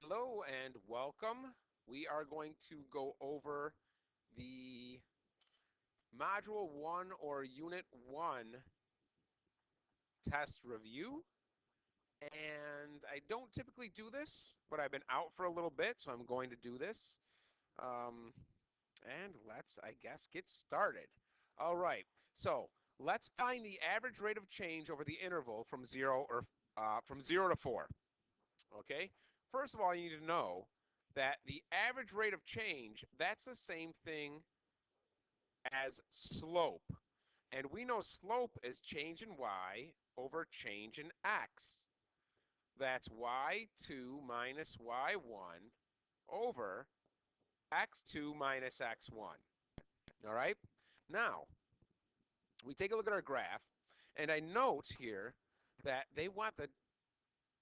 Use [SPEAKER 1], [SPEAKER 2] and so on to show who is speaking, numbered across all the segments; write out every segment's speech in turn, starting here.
[SPEAKER 1] Hello and welcome. We are going to go over the Module 1 or Unit 1 test review. And I don't typically do this, but I've been out for a little bit, so I'm going to do this. And let's, I guess, get started. All right, so let's find the average rate of change over the interval from 0 to 4. Okay, first of all, you need to know that the average rate of change, that's the same thing as slope. And we know slope is change in y over change in x. That's y2 minus y1 over x2 minus x1. All right? Now, we take a look at our graph, and I note here that they want the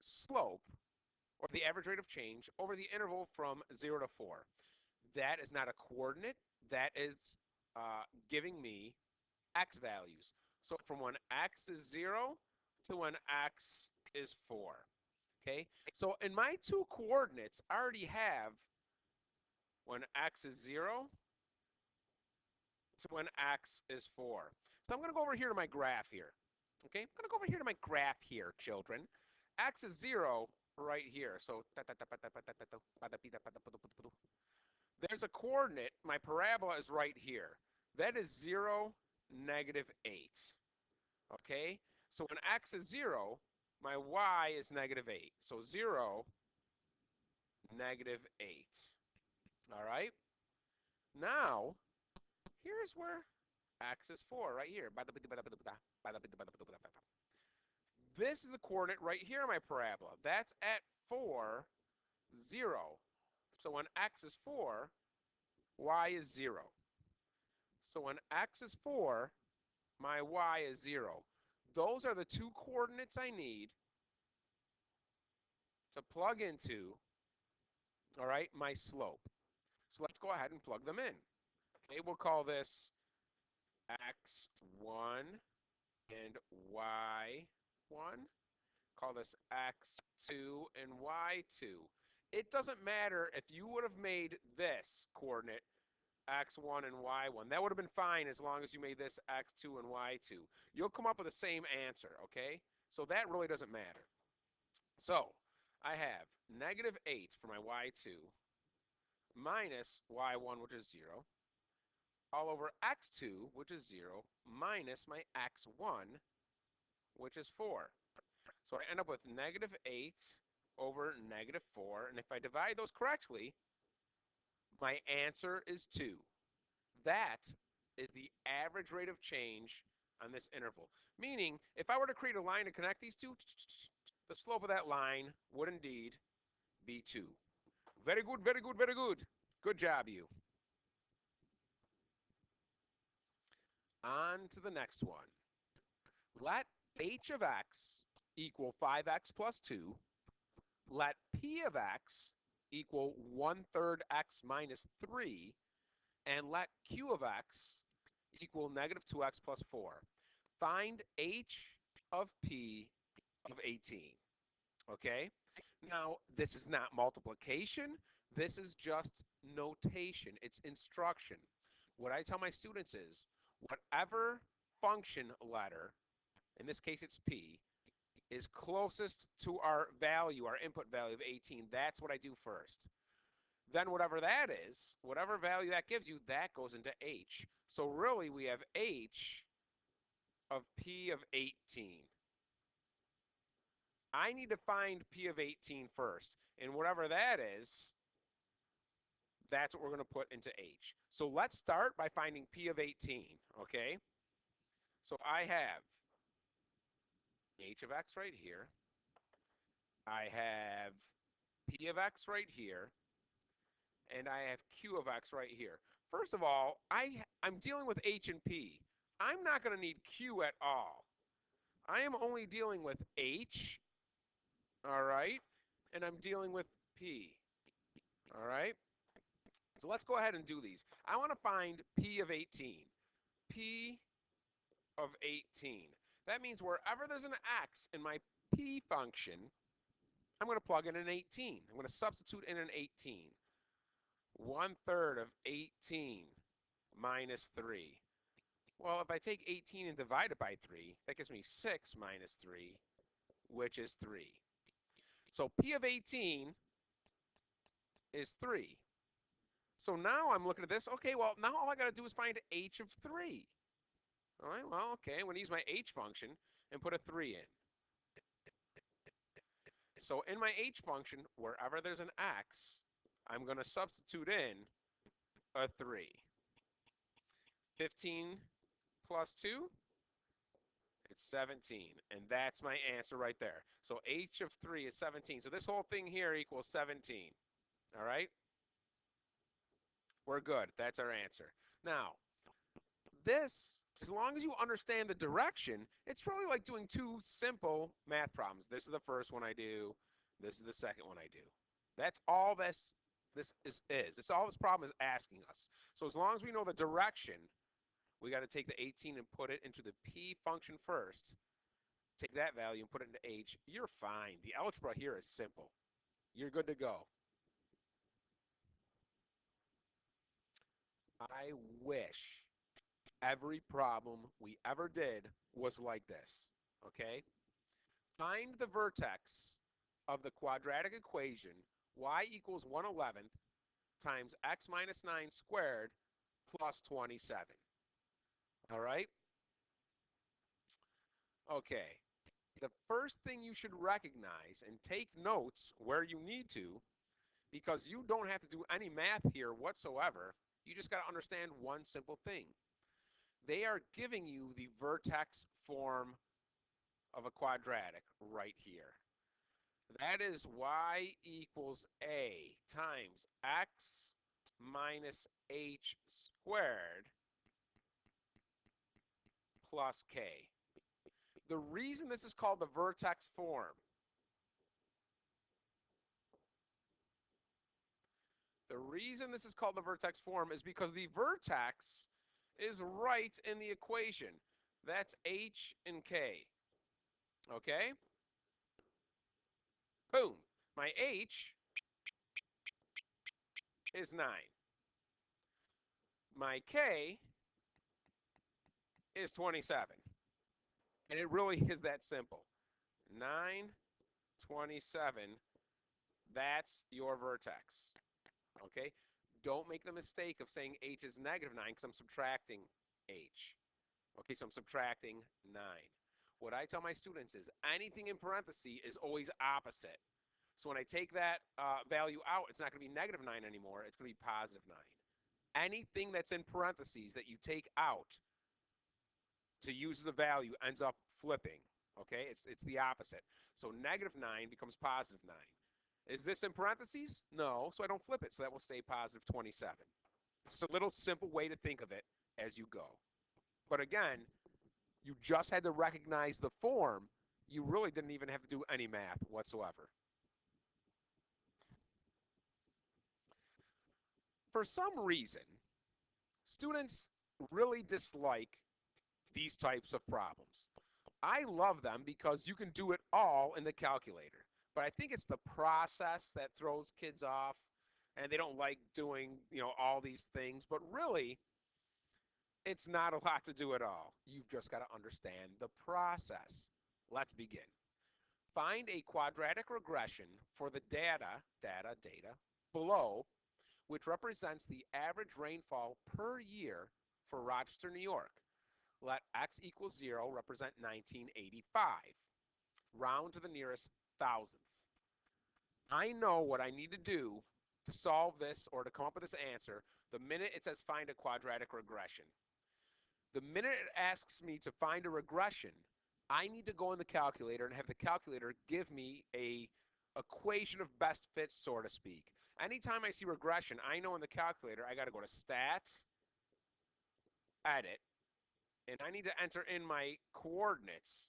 [SPEAKER 1] slope, or the average rate of change, over the interval from 0 to 4. That is not a coordinate. That is giving me x values. So from when x is 0 to when x is 4. Okay, so in my two coordinates, I already have when x is 0 to when x is 4. So I'm going to go over here to my graph here. Okay, I'm going to go over here to my graph here, children. X is 0 right here. So there's a coordinate. My parabola is right here. That is 0, negative 8. Okay, so when x is 0, my y is negative 8. So 0, negative 8. All right, now here's where x is 4, right here. This is the coordinate right here on my parabola. That's at 4, 0. So when x is 4, y is 0. So when x is 4, my y is 0. Those are the two coordinates I need to plug into, all right, my slope. So let's go ahead and plug them in. Okay, we'll call this x1 and y1. Call this x2 and y2. It doesn't matter if you would have made this coordinate x1 and y1. That would have been fine as long as you made this x2 and y2. You'll come up with the same answer, okay? So that really doesn't matter. So I have negative 8 for my y2 minus y1, which is 0, all over x2, which is 0, minus my x1, which is 4. So I end up with negative 8 over negative 4. And if I divide those correctly, my answer is 2. That is the average rate of change on this interval. Meaning, if I were to create a line to connect these two, the slope of that line would indeed be 2. Very good, very good, very good. Good job, you. On to the next one. Let h of x equal 5x plus 2. Let p of x equal 1/3 x minus 3. And let q of x equal negative 2x plus 4. Find h of p of 18. Okay? Now, this is not multiplication. This is just notation. It's instruction. What I tell my students is, whatever function letter, in this case it's p, is closest to our value, our input value of 18, that's what I do first. Then whatever that is, whatever value that gives you, that goes into h. So really we have h of p of 18. I need to find p of 18 first. And whatever that is, that's what we're going to put into h. So let's start by finding p of 18, okay? So I have h of x right here. I have p of x right here. And I have q of x right here. First of all, I'm dealing with h and p. I'm not going to need q at all. I am only dealing with h, all right, and I'm dealing with p, all right? So let's go ahead and do these. I want to find p of 18. P of 18. That means wherever there's an x in my p function, I'm going to plug in an 18. I'm going to substitute in an 18. 1/3 of 18 minus 3. Well, if I take 18 and divide it by 3, that gives me 6 minus 3, which is 3. So P of 18 is 3. So now I'm looking at this. Okay, well, now all I got to do is find h of 3. All right, well, okay, I'm going to use my h function and put a 3 in. So in my h function, wherever there's an x, I'm going to substitute in a 3. 15 plus 2, it's 17. And that's my answer right there. So h of 3 is 17. So this whole thing here equals 17. All right? We're good. That's our answer. Now, this, as long as you understand the direction, it's really like doing two simple math problems. This is the first one I do. This is the second one I do. That's all this is. It's all this problem is asking us. So as long as we know the direction, we got to take the 18 and put it into the p function first. Take that value and put it into h. You're fine. The algebra here is simple. You're good to go. I wish every problem we ever did was like this, okay? Find the vertex of the quadratic equation y equals 1/11 times x minus 9 squared plus 27. All right? Okay. The first thing you should recognize and take notes where you need to, because you don't have to do any math here whatsoever. You just got to understand one simple thing. They are giving you the vertex form of a quadratic right here. That is y equals a times x minus h squared plus k. The reason this is called the vertex form, is because the vertex is right in the equation. That's h and k. Okay? Boom. My h is 9. My k is 27. And it really is that simple. 9, 27, that's your vertex. Okay? Don't make the mistake of saying h is negative 9 because I'm subtracting h. Okay, so I'm subtracting 9. What I tell my students is anything in parentheses is always opposite. So when I take that value out, it's not going to be negative 9 anymore. It's going to be positive 9. Anything that's in parentheses that you take out to use as a value ends up flipping. Okay, it's the opposite. So negative 9 becomes positive 9. Is this in parentheses? No, so I don't flip it. So that will stay positive 27. It's a little simple way to think of it as you go. But again, you just had to recognize the form. You really didn't even have to do any math whatsoever. For some reason, students really dislike these types of problems. I love them because you can do it all in the calculator. But I think it's the process that throws kids off, and they don't like doing, all these things. But really, it's not a lot to do at all. You've just got to understand the process. Let's begin. Find a quadratic regression for the data below, which represents the average rainfall per year for Rochester, New York. Let x equals 0 represent 1985. Round to the nearest thousandth. I know what I need to do to solve this or to come up with this answer the minute it says find a quadratic regression. The minute it asks me to find a regression, I need to go in the calculator and have the calculator give me a equation of best fits, so to speak. Anytime I see regression, I know in the calculator I got to go to Stat, Edit, and I need to enter in my coordinates,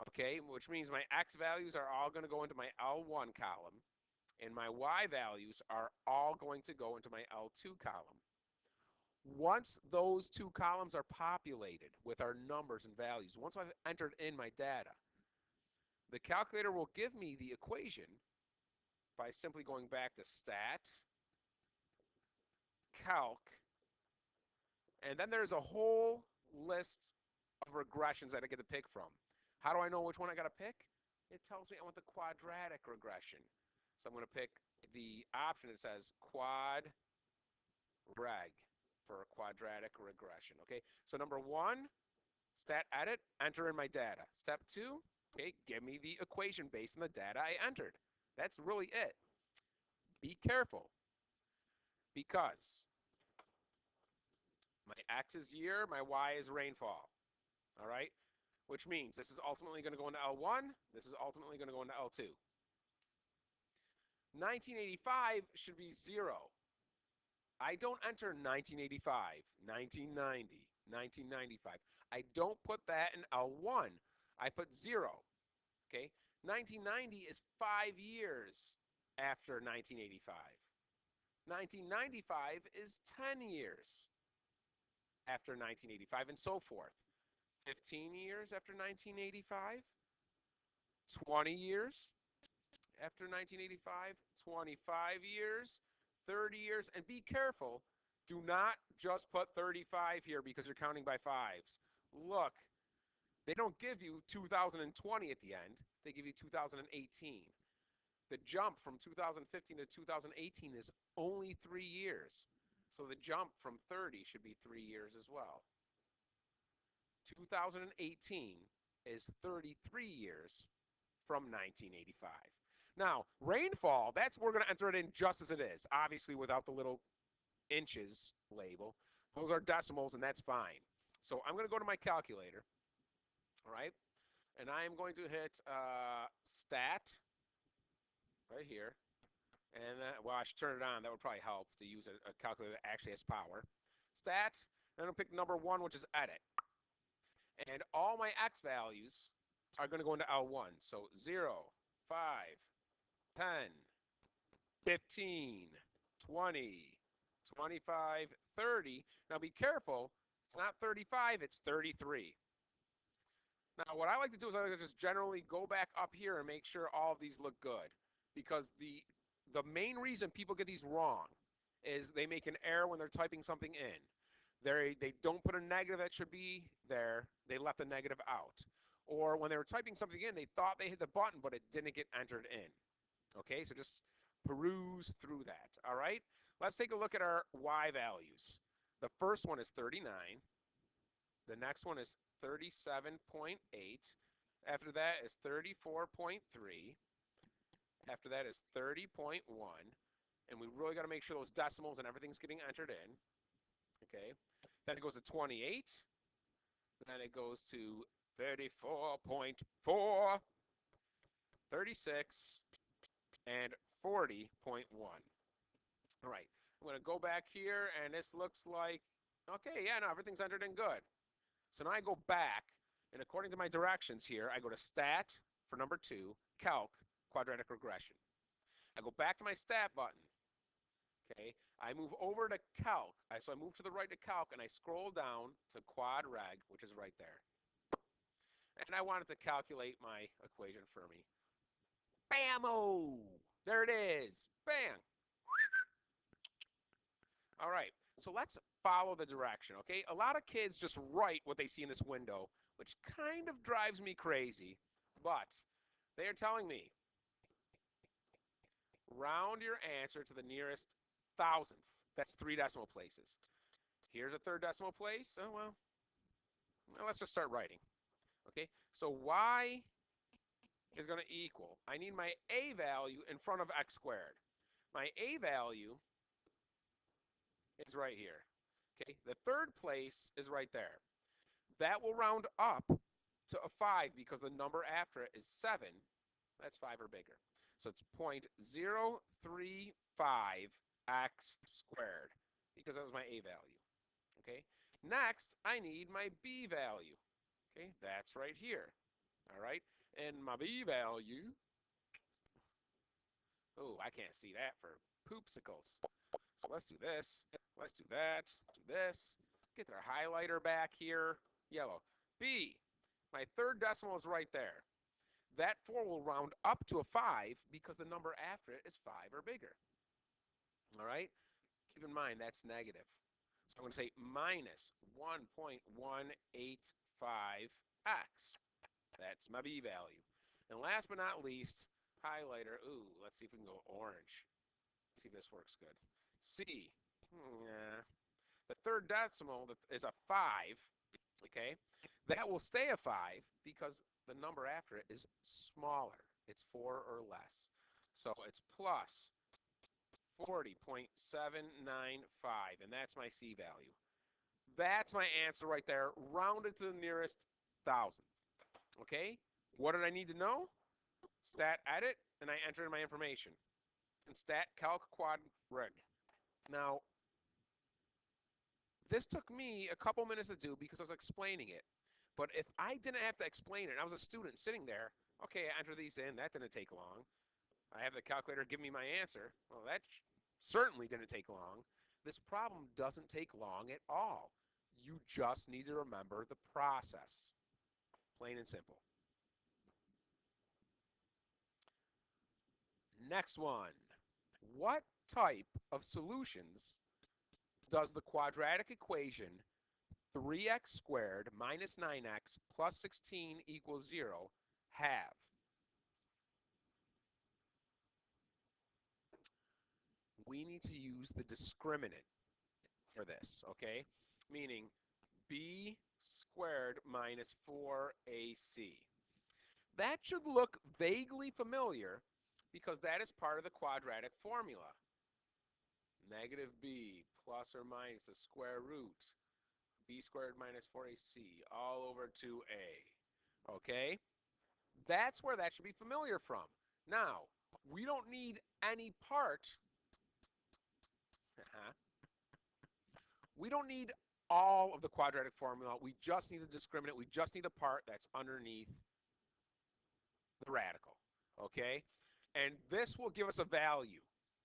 [SPEAKER 1] okay, which means my x values are all going to go into my L1 column, and my y values are all going to go into my L2 column. Once those two columns are populated with our numbers and values, once I've entered in my data, The calculator will give me the equation by simply going back to stat, calc, and then there's a whole list of regressions that I get to pick from. How do I know which one I got to pick? It tells me I want the quadratic regression. So I'm going to pick the option that says quad reg for a quadratic regression. Okay, so number one, stat edit, enter in my data. Step two, okay, give me the equation based on the data I entered. That's really it. Be careful because my X is year, my Y is rainfall. All right, which means this is ultimately going to go into L1, this is ultimately going to go into L2. 1985 should be 0. I don't enter 1985, 1990, 1995. I don't put that in L1. I put 0. Okay? 1990 is 5 years after 1985. 1995 is 10 years after 1985, and so forth. 15 years after 1985, 20 years after 1985, 25 years, 30 years, and be careful. Do not just put 35 here because you're counting by fives. Look, they don't give you 2020 at the end. They give you 2018. The jump from 2015 to 2018 is only 3 years. So the jump from 30 should be 3 years as well. 2018 is 33 years from 1985. Now, rainfall, we're going to enter it in just as it is, obviously without the little inches label. Those are decimals, and that's fine. So I'm going to go to my calculator, all right? And I'm going to hit stat right here. And, well, I should turn it on. That would probably help to use a calculator that actually has power. Stat, and I'll pick number 1, which is edit. And all my X values are going to go into L1. So 0, 5, 10, 15, 20, 25, 30. Now be careful, it's not 35, it's 33. Now what I like to do is I like to just generally go back up here and make sure all of these look good. Because the main reason people get these wrong is they make an error when they're typing something in. They don't put a negative that should be there, they left a negative out. Or when they were typing something in, they thought they hit the button, but it didn't get entered in. Okay, so just peruse through that, all right? Let's take a look at our Y values. The first one is 39. The next one is 37.8. After that is 34.3. After that is 30.1. And we really got to make sure those decimals and everything's getting entered in. Okay, then it goes to 28. Then it goes to 34.4, 36, and 40.1. All right, I'm going to go back here, and this looks like, okay, yeah, no, everything's entered in good. So now I go back, and according to my directions here, I go to Stat for number 2, Calc, Quadratic Regression. I go back to my Stat button. Okay, I move over to Calc. So I move to the right to Calc, and I scroll down to Quad Reg, which is right there. And I want it to calculate my equation for me. Bam-o! There it is. Bam! All right, so let's follow the direction, okay? A lot of kids just write what they see in this window, which kind of drives me crazy, but they are telling me, round your answer to the nearest thousandth. That's 3 decimal places. Here's a 3rd decimal place. Oh, well, let's just start writing. Okay, so Y is going to equal, I need my A value in front of X squared. My A value is right here. Okay, the 3rd place is right there. That will round up to a 5 because the number after it is 7. That's 5 or bigger. So it's 0.035 X squared because that was my A value. Okay, next I need my B value. Okay, that's right here. All right, and my B value, oh, I can't see that for poopsicles. So let's do this, let's do that, do this, get their highlighter back here, yellow. B, my 3rd decimal is right there. that 4 will round up to a 5 because the number after it is 5 or bigger. All right? Keep in mind that's negative. So I'm going to say minus 1.185x. That's my b value. And last but not least, highlighter. Ooh, let's see if we can go orange. See if this works good. C. Yeah. The third decimal is a 5, okay? That will stay a 5 because the number after it is smaller. It's 4 or less. So it's plus 40.795, and that's my C value. That's my answer right there, rounded to the nearest thousandth. Okay? What did I need to know? Stat edit, and I enter in my information. And stat calc quad reg. Now, this took me a couple minutes to do because I was explaining it. But if I didn't have to explain it, and I was a student sitting there, okay, I enter these in, that didn't take long. I have the calculator give me my answer. Well, that certainly didn't take long. This problem doesn't take long at all. You just need to remember the process. Plain and simple. Next one. What type of solutions does the quadratic equation 3x squared minus 9x plus 16 equals 0 have? We need to use the discriminant for this, okay? Meaning b squared minus 4ac. That should look vaguely familiar because that is part of the quadratic formula. Negative b plus or minus the square root b squared minus 4ac all over 2a. Okay? That's where that should be familiar from. Now, we don't need any part. We don't need all of the quadratic formula. We just need the discriminant. We just need the part that's underneath the radical. Okay? And this will give us a value.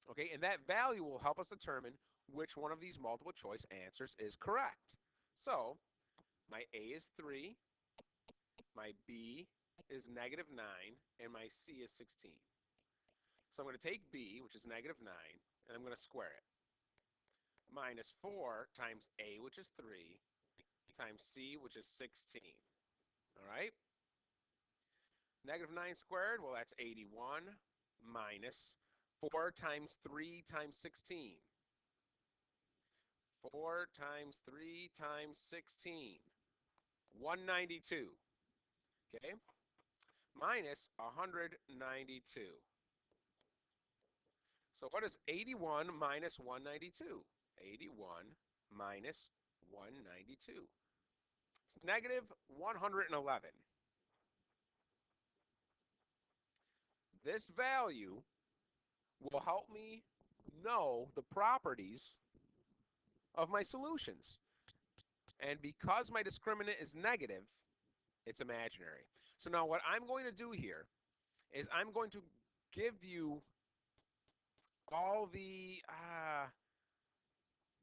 [SPEAKER 1] Okay? And that value will help us determine which one of these multiple choice answers is correct. So, my A is 3, my B is negative 9, and my C is 16. So I'm going to take B, which is negative 9, and I'm going to square it. Minus 4 times A, which is 3, times C, which is 16. All right? Negative 9 squared, well, that's 81, minus 4 times 3 times 16. 4 times 3 times 16. 192. Okay? Minus 192. So what is 81 minus 192? 81 minus 192. It's negative 111. This value will help me know the properties of my solutions. And because my discriminant is negative, it's imaginary. So now what I'm going to do here is I'm going to give you all the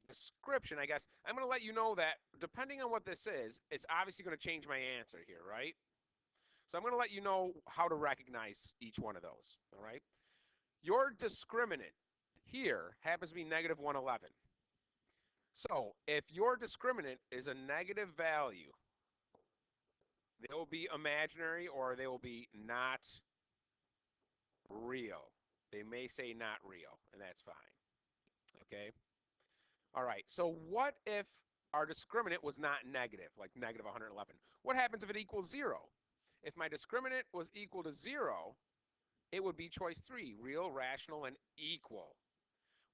[SPEAKER 1] description, I guess. I'm going to let you know that depending on what this is, it's obviously going to change my answer here, right? So I'm going to let you know how to recognize each one of those, all right? Your discriminant here happens to be negative 111. So if your discriminant is a negative value, they will be imaginary or they will be not real. They may say not real, and that's fine. Okay? All right, so what if our discriminant was not negative, like negative 111? What happens if it equals 0? If my discriminant was equal to 0, it would be choice 3, real, rational, and equal.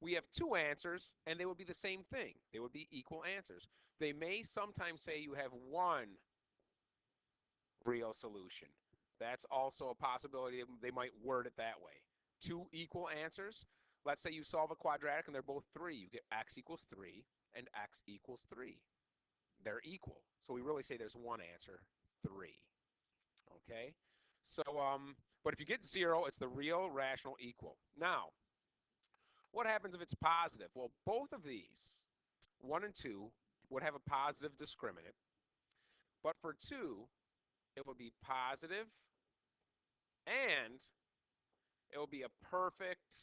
[SPEAKER 1] We have two answers, and they would be the same thing. They would be equal answers. They may sometimes say you have one real solution. That's also a possibility. They might word it that way. Two equal answers. Let's say you solve a quadratic and they're both 3. You get x equals 3 and x equals 3. They're equal. So we really say there's one answer, 3. Okay? So, but if you get 0, it's the real, rational, equal. Now, what happens if it's positive? Well, both of these, 1 and 2, would have a positive discriminant. But for 2, it would be positive and it will be a perfect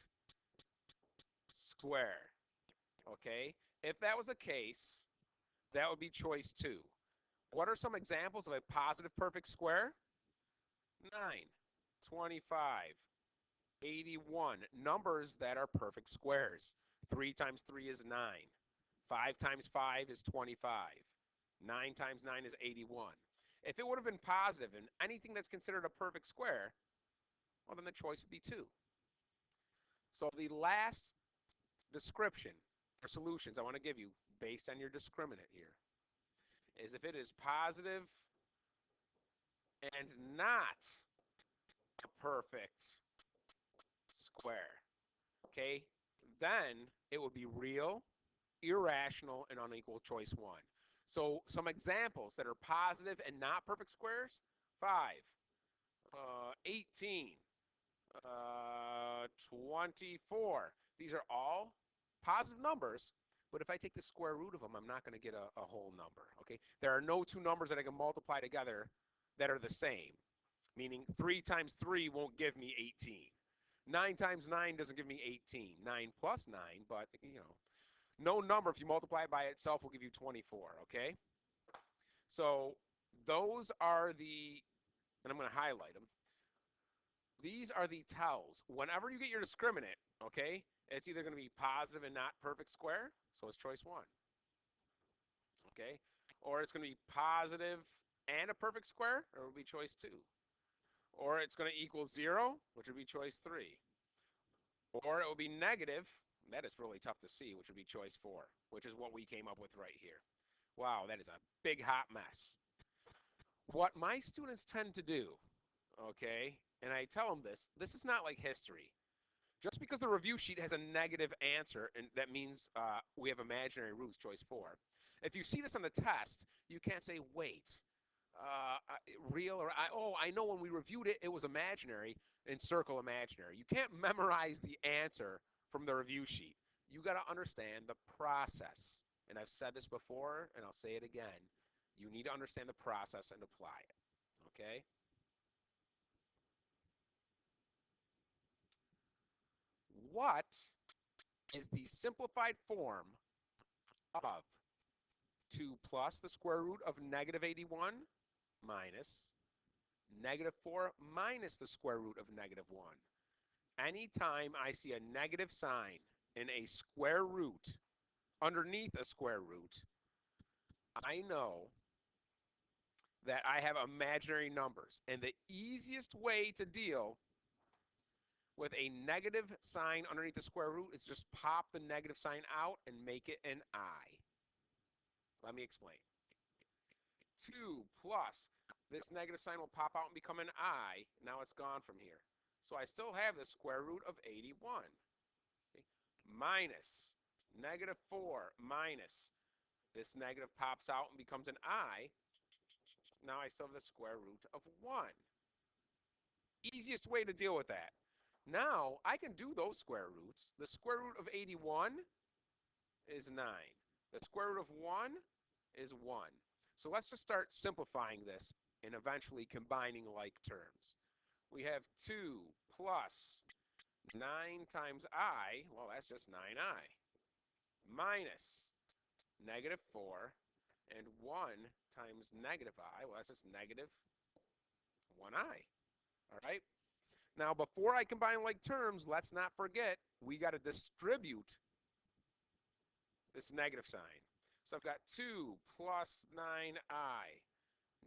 [SPEAKER 1] square. Okay? If that was the case, that would be choice 2. What are some examples of a positive perfect square? 9, 25, 81. Numbers that are perfect squares. 3 times 3 is 9. 5 times 5 is 25. 9 times 9 is 81. If it would have been positive and anything that's considered a perfect square, well, then the choice would be 2. So the last description or solutions I want to give you based on your discriminant here is if it is positive and not a perfect square, okay, then it would be real, irrational, and unequal choice 1. So some examples that are positive and not perfect squares: 5, 18, 24. These are all positive numbers, but if I take the square root of them, I'm not going to get a whole number, okay? There are no two numbers that I can multiply together that are the same, meaning 3 times 3 won't give me 18. 9 times 9 doesn't give me 18. 9 plus 9, but, no number, if you multiply it by itself, will give you 24, okay? So those are and I'm going to highlight them. These are the tells. Whenever you get your discriminant, okay, it's either going to be positive and not perfect square, so it's choice 1, okay? Or it's going to be positive and a perfect square, or it will be choice 2. Or it's going to equal 0, which would be choice 3. Or it will be negative. That is really tough to see, which would be choice 4, which is what we came up with right here. Wow, that is a big hot mess. What my students tend to do, okay, and I tell them this is not like history. Just because the review sheet has a negative answer, and that means we have imaginary roots, choice 4. If you see this on the test, you can't say, wait, real or I know when we reviewed it, it was imaginary, and circle imaginary. You can't memorize the answer from the review sheet. You got to understand the process. And I've said this before, and I'll say it again. You need to understand the process and apply it, okay? What is the simplified form of 2 plus the square root of negative 81 minus negative 4 minus the square root of negative 1? Anytime I see a negative sign in a square root underneath a square root, I know that I have imaginary numbers. And the easiest way to deal with a negative sign underneath the square root is just pop the negative sign out and make it an I. Let me explain. 2 plus this negative sign will pop out and become an I. Now it's gone from here. So I still have the square root of 81. Okay? Minus negative 4 minus this negative pops out and becomes an I. Now I still have the square root of 1. Easiest way to deal with that. Now I can do those square roots. The square root of 81 is 9. The square root of 1 is 1. So let's just start simplifying this and eventually combining like terms. We have 2 plus 9 times I, well, that's just 9I, minus negative 4, and 1 times negative I, well, that's just negative 1I. All right? Now, before I combine like terms, let's not forget we got to distribute this negative sign. So I've got 2 plus 9I.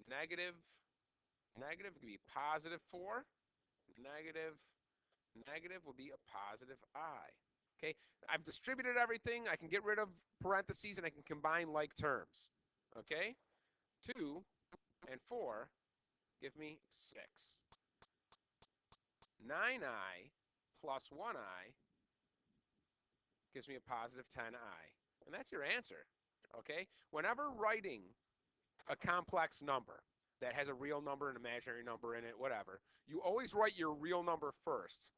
[SPEAKER 1] Negative would be positive 4. Negative will be a positive I. Okay, I've distributed everything. I can get rid of parentheses and I can combine like terms. Okay, 2 and 4 give me 6. 9I plus 1I gives me a positive 10I. And that's your answer. Okay, whenever writing a complex number that has a real number, an imaginary number in it, whatever, you always write your real number first,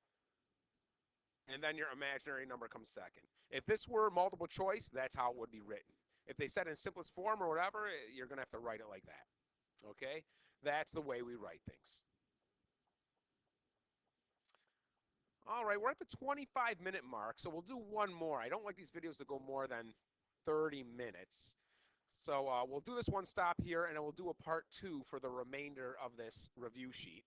[SPEAKER 1] and then your imaginary number comes second. If this were multiple choice, that's how it would be written. If they said in simplest form or whatever, you're going to have to write it like that. Okay? That's the way we write things. All right, we're at the 25-minute mark, so we'll do one more. I don't like these videos to go more than 30 minutes. So we'll do this one stop here, and then we'll do a part 2 for the remainder of this review sheet.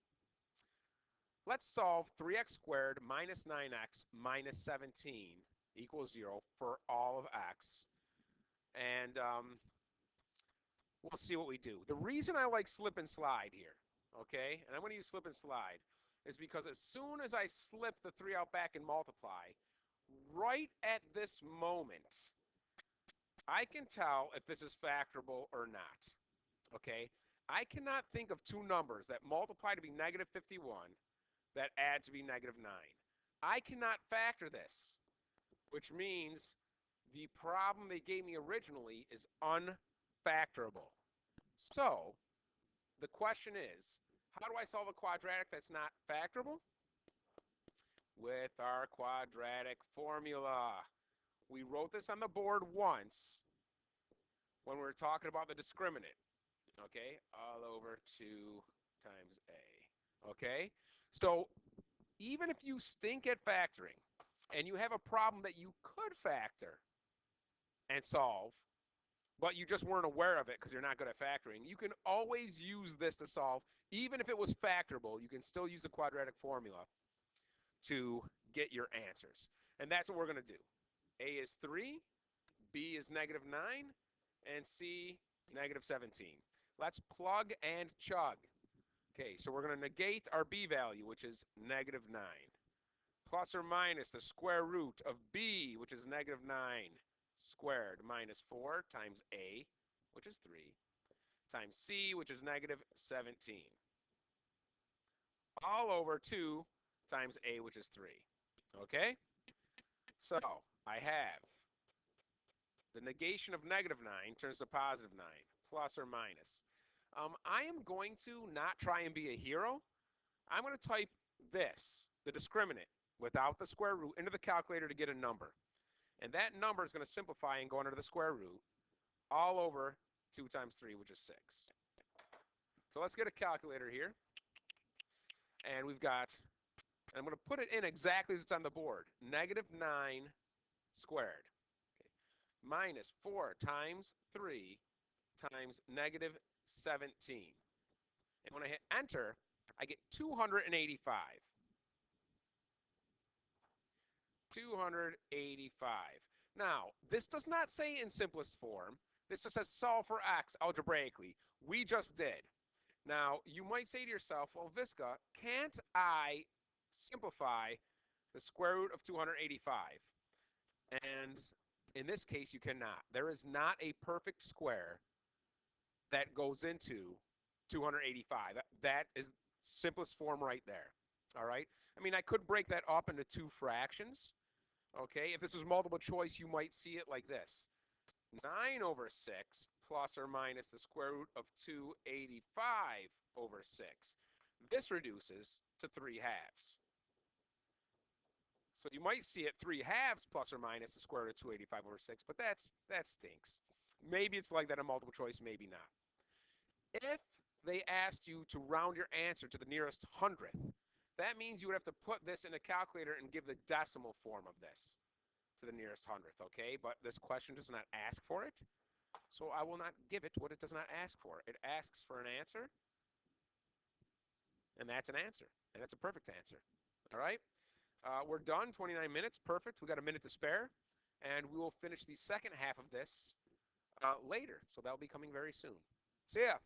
[SPEAKER 1] Let's solve 3x squared minus 9x minus 17 equals 0 for all of x. And we'll see what we do. The reason I like slip and slide here, okay, and I'm going to use slip and slide, is because as soon as I slip the 3 out back and multiply, right at this moment, I can tell if this is factorable or not, okay? I cannot think of two numbers that multiply to be negative 51 that add to be negative 9. I cannot factor this, which means the problem they gave me originally is unfactorable. So the question is, how do I solve a quadratic that's not factorable? With our quadratic formula. We wrote this on the board once when we were talking about the discriminant. Okay, all over 2 times a. Okay, so even if you stink at factoring and you have a problem that you could factor and solve, but you just weren't aware of it because you're not good at factoring, you can always use this to solve. Even if it was factorable, you can still use the quadratic formula to get your answers. And that's what we're going to do. A is 3, B is negative 9, and C negative 17. Let's plug and chug. Okay, so we're going to negate our B value, which is negative 9, plus or minus the square root of B, which is negative 9 squared, minus 4 times A, which is 3, times C, which is negative 17, all over 2 times A, which is 3. Okay? So I have the negation of negative 9 turns to positive 9, plus or minus. I am going to not try and be a hero. I'm going to type this, the discriminant, without the square root, into the calculator to get a number. And that number is going to simplify and go under the square root all over 2 times 3, which is 6. So let's get a calculator here. And we've got, and I'm going to put it in exactly as it's on the board, negative 9 squared, okay, minus 4 times 3 times negative 17. And when I hit enter, I get 285. 285. Now, this does not say in simplest form. This just says solve for x algebraically. We just did. Now, you might say to yourself, well, Visca, can't I simplify the square root of 285? And in this case, you cannot. There is not a perfect square that goes into 285. That is simplest form right there. All right? I mean, I could break that up into two fractions. Okay? If this is multiple choice, you might see it like this. 9 over 6 plus or minus the square root of 285 over 6. This reduces to 3 halves. So you might see it 3 halves plus or minus the square root of 285 over 6, but that stinks. Maybe it's like that in multiple choice, maybe not. If they asked you to round your answer to the nearest hundredth, that means you would have to put this in a calculator and give the decimal form of this to the nearest hundredth, okay? But this question does not ask for it, so I will not give it what it does not ask for. It asks for an answer, and that's an answer, and that's a perfect answer, all right? We're done, 29 minutes, perfect. We got a minute to spare, and we will finish the second half of this later, so that'll be coming very soon. See ya.